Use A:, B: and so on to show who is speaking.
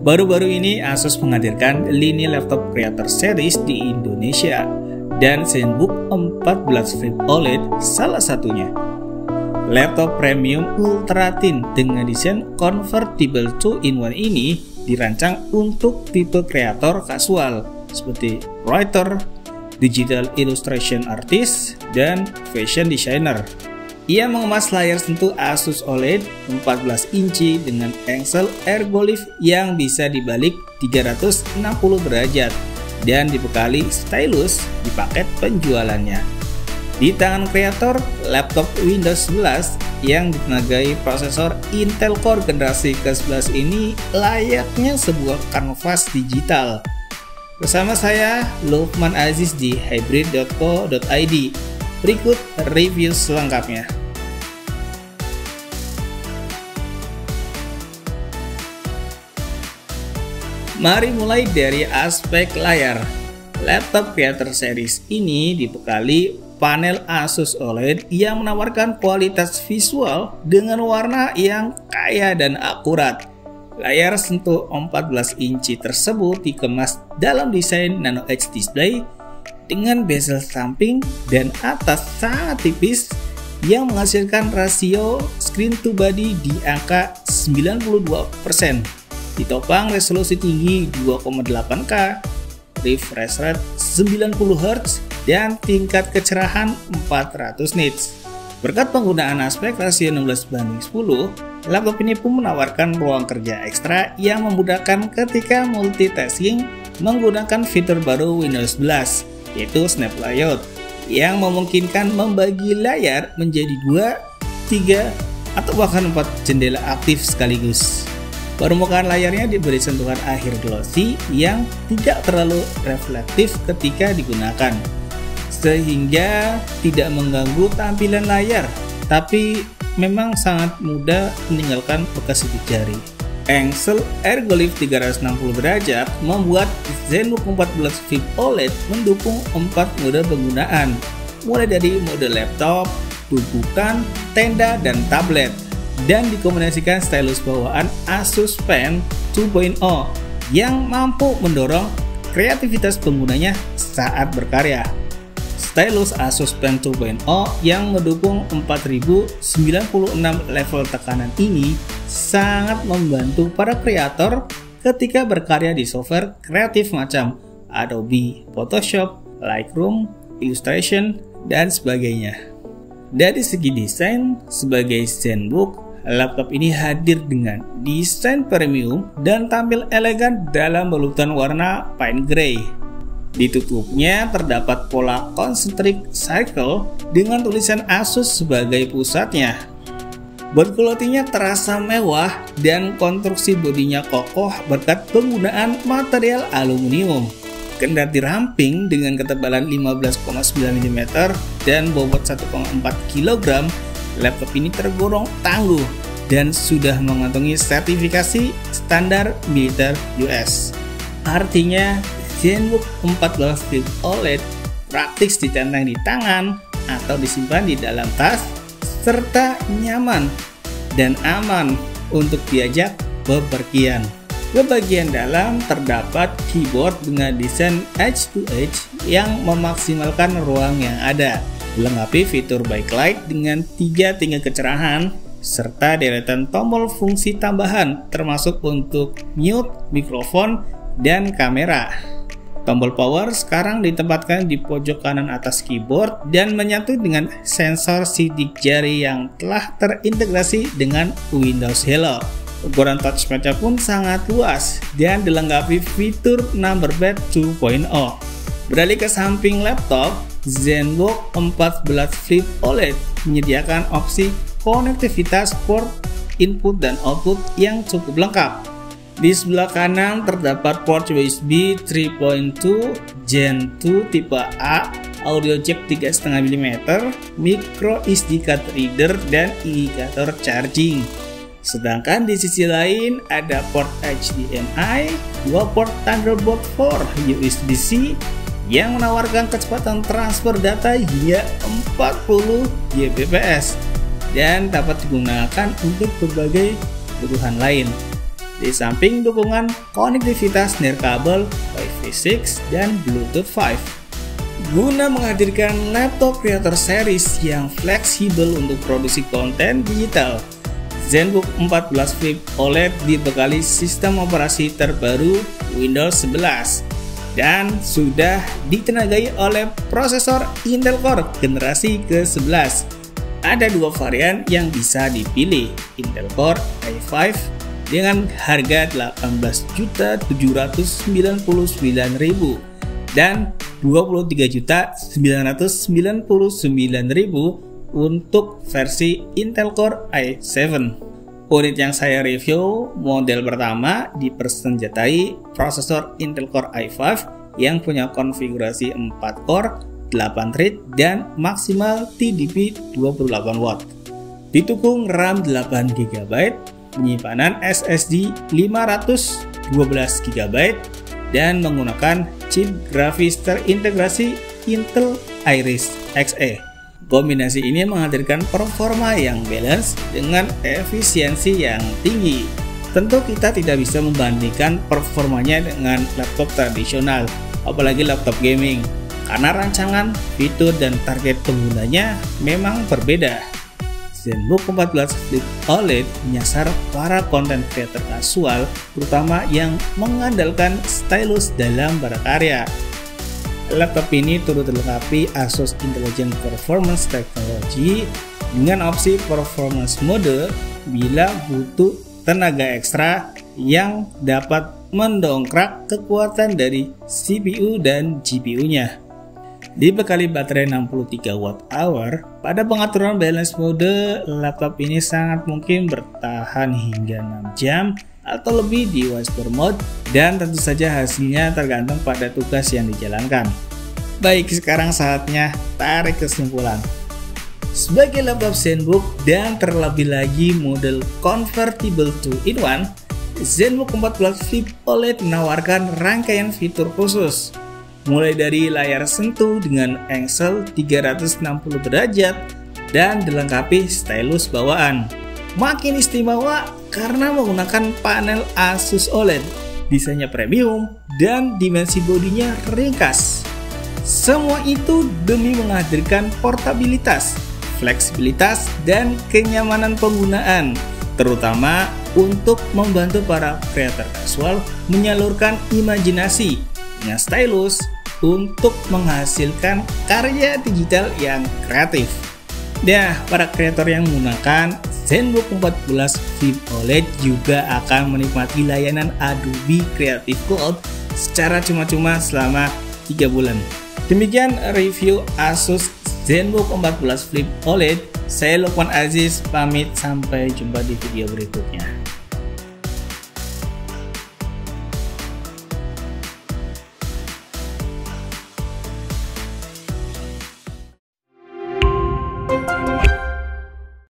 A: Baru-baru ini Asus menghadirkan lini laptop Creator Series di Indonesia dan ZenBook 14 Flip OLED salah satunya. Laptop premium ultra thin dengan desain convertible 2-in-1 ini dirancang untuk tipe kreator kasual seperti writer, digital illustration artist, dan fashion designer. Ia mengemas layar sentuh Asus OLED 14 inci dengan engsel ergolift yang bisa dibalik 360 derajat dan dibekali stylus di paket penjualannya. Di tangan kreator, laptop Windows 11 yang ditenagai prosesor Intel Core generasi ke-11 ini layaknya sebuah kanvas digital. Bersama saya, Lukman Aziz di hybrid.co.id. Berikut review selengkapnya. Mari mulai dari aspek layar. Laptop Creator Series ini dibekali panel Asus OLED yang menawarkan kualitas visual dengan warna yang kaya dan akurat. Layar sentuh 14 inci tersebut dikemas dalam desain Nano Edge display dengan bezel samping dan atas sangat tipis yang menghasilkan rasio screen to body di angka 92%. Ditopang resolusi tinggi 2,8K, refresh rate 90 Hz, dan tingkat kecerahan 400 nits. Berkat penggunaan aspek rasio 16:10, laptop ini pun menawarkan ruang kerja ekstra yang memudahkan ketika multitasking menggunakan fitur baru Windows 11, yaitu Snap Layout, yang memungkinkan membagi layar menjadi 2, 3, atau bahkan 4 jendela aktif sekaligus. Permukaan layarnya diberi sentuhan akhir glossy yang tidak terlalu reflektif ketika digunakan, sehingga tidak mengganggu tampilan layar, tapi memang sangat mudah meninggalkan bekas sidik jari. Engsel ergolift 360 derajat membuat ZenBook 14 Flip OLED mendukung 4 mode penggunaan, mulai dari mode laptop, tumpukan, tenda, dan tablet, dan dikombinasikan stylus bawaan Asus Pen 2.0 yang mampu mendorong kreativitas penggunanya saat berkarya. Stylus Asus Pen 2.0 yang mendukung 4096 level tekanan ini sangat membantu para kreator ketika berkarya di software kreatif macam Adobe Photoshop, Lightroom, Illustration, dan sebagainya. Dari segi desain, sebagai ZenBook, laptop ini hadir dengan desain premium dan tampil elegan dalam balutan warna pine gray. Di tutupnya terdapat pola concentric circle dengan tulisan Asus sebagai pusatnya. Bodi clothingnya terasa mewah dan konstruksi bodinya kokoh berkat penggunaan material aluminium. Kendati ramping dengan ketebalan 15,9 mm dan bobot 1,4 kg, laptop ini tergolong tangguh dan sudah mengantongi sertifikasi standar militer US. Artinya, ZenBook 14 Flip OLED praktis ditenteng di tangan atau disimpan di dalam tas, serta nyaman dan aman untuk diajak bepergian. Di bagian dalam terdapat keyboard dengan desain edge to edge yang memaksimalkan ruang yang ada, dilengkapi fitur backlight dengan 3 tingkat kecerahan serta deretan tombol fungsi tambahan termasuk untuk mute, mikrofon, dan kamera. Tombol power sekarang ditempatkan di pojok kanan atas keyboard dan menyatu dengan sensor sidik jari yang telah terintegrasi dengan Windows Hello. Ukuran touchpadnya pun sangat luas dan dilengkapi fitur Number Pad 2.0. Beralih ke samping laptop, ZenBook 14 Flip OLED menyediakan opsi konektivitas port input dan output yang cukup lengkap. Di sebelah kanan terdapat port USB 3.2 Gen 2 tipe A, audio jack 3,5 mm, micro SD card reader, dan indikator charging. Sedangkan di sisi lain ada port HDMI, 2 port Thunderbolt 4 USB-C yang menawarkan kecepatan transfer data hingga 40 Gbps dan dapat digunakan untuk berbagai kebutuhan lain. Di samping dukungan konektivitas nirkabel Wi-Fi 6 dan Bluetooth 5. Guna menghadirkan laptop creator series yang fleksibel untuk produksi konten digital, ZenBook 14 Flip OLED dibekali sistem operasi terbaru Windows 11 dan sudah ditenagai oleh prosesor Intel Core generasi ke-11. Ada dua varian yang bisa dipilih, Intel Core i5 dengan harga 18.799.000 dan 23.999.000 untuk versi Intel Core i7. Unit yang saya review model pertama dipersenjatai prosesor Intel Core i5 yang punya konfigurasi 4 core, 8 thread dan maksimal TDP 28 watt. Didukung RAM 8 GB, penyimpanan SSD 512 GB dan menggunakan chip grafis terintegrasi Intel Iris Xe. Kombinasi ini menghadirkan performa yang balance dengan efisiensi yang tinggi. Tentu kita tidak bisa membandingkan performanya dengan laptop tradisional, apalagi laptop gaming, karena rancangan, fitur, dan target penggunanya memang berbeda. ZenBook 14 Flip OLED menyasar para content creator kasual, terutama yang mengandalkan stylus dalam berkarya. Laptop ini turut dilengkapi Asus Intelligent Performance Technology dengan opsi performance mode bila butuh tenaga ekstra yang dapat mendongkrak kekuatan dari CPU dan GPU-nya. Dibekali baterai 63 Wh, pada pengaturan balance mode, laptop ini sangat mungkin bertahan hingga 6 jam atau lebih di whisper mode, dan tentu saja hasilnya tergantung pada tugas yang dijalankan. Baik, sekarang saatnya tarik kesimpulan. Sebagai laptop ZenBook dan terlebih lagi model convertible 2-in-1, ZenBook 14 Flip OLED menawarkan rangkaian fitur khusus, mulai dari layar sentuh dengan engsel 360 derajat dan dilengkapi stylus bawaan. Makin istimewa karena menggunakan panel Asus OLED, desainnya premium dan dimensi bodinya ringkas. Semua itu demi menghadirkan portabilitas, fleksibilitas, dan kenyamanan penggunaan, terutama untuk membantu para kreator kasual menyalurkan imajinasi dengan stylus untuk menghasilkan karya digital yang kreatif. Nah, para kreator yang menggunakan ZenBook 14 Flip OLED juga akan menikmati layanan Adobe Creative Cloud secara cuma-cuma selama 3 bulan. Demikian review Asus ZenBook 14 Flip OLED. Saya Lukman Aziz, pamit, sampai jumpa di video berikutnya.